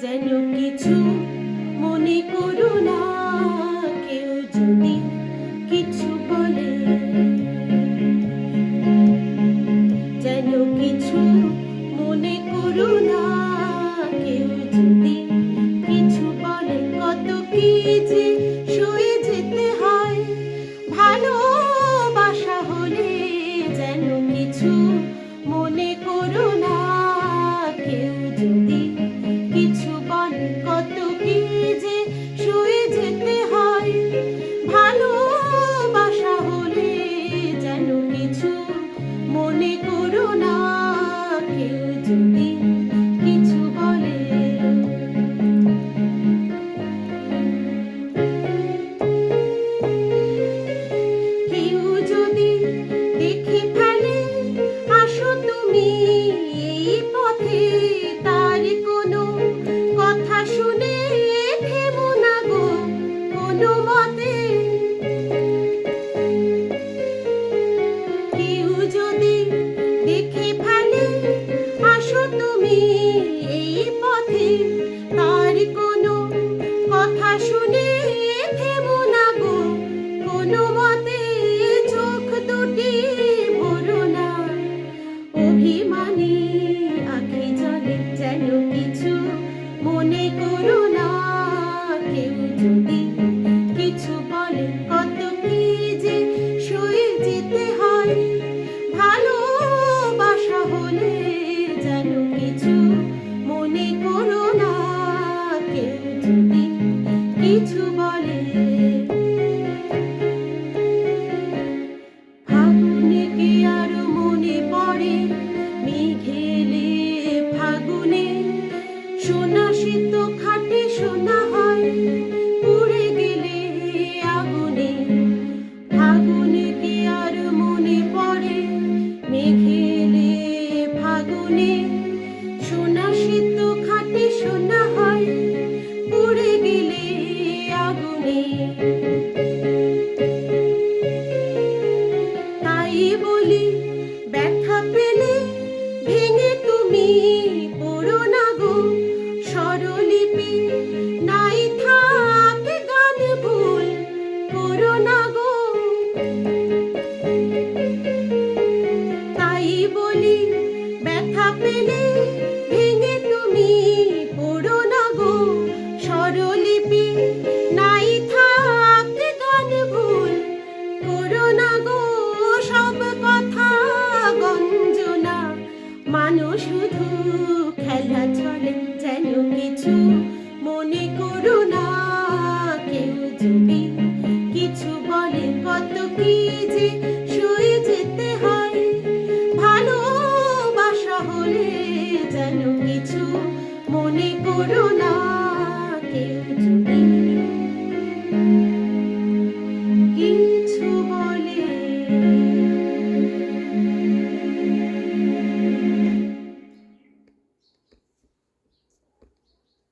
যেন কিছু মনে করো না, কেউ যদি কিছু বলে। যেন কিছু মনে করো না, কেউ যদি কিছু বলে। কত কি যে সয়ে যেতে হয় ভালোবাসা হলে। যেন কিছু মনে করো না, কেউ যদি কিছু বলে। কত কি যে সয়ে যেতে হয় ভালোবাসা হলে। যেন কিছু মনে করো না, কেউ যদি কিছু বলে। কেউ যদি দেখে ফেলে আসো তুমি এই পথে, তার কোনো কথা শুনে থেমো না গো কোনো মতে। কেউ যদি দেখে ফেলে আসো তুমি এই পথে, তার কোনো কথা শুনে থেমো না গো কোনো মতে। চোখ দুটি ভরো না অভিমানী আঁখি জলে। যেন কিছু মনে করো না, কেউ যদি কিছু বলে। কত কি যে সয়ে যেতে হয় ভালোবাসা হলে। যেন কিছু মনে করো না, কেউ যদি কিছু বলে। ফাগুনে কি আরো মনে পড়ে মেঘেলে ফাগুনে। সোনা সিদ্ধ খাটে সোনা হয় পুড়ে গেলে আগুনে। ফাগুনে কি আর মনে পড়ে মেঘেলে ফাগুনে। সোনা সিদ্ধ খাটে সোনা হয় পুড়ে গেলে আগুনে। তাই বলি ব্যথা পেলে ভেঙে তুমি পড়ো না গো স্বরলিপি। নাই থাকে গান ভুল করো না গো। তাই বলি ব্যথা পেলে ভেঙে তুমি পড়ো না গো স্বরলিপি। নাই থাকে গান ভুল করো না গো। সব কথা গঞ্জনা মানো শুধু খেলা চলে। যেন কিছু মনে করো না, কেউ যদি কিছু বলে। কত কি যে সয়ে যেতে হয় ভালোবাসা হলে। যেন কিছু মনে করো না।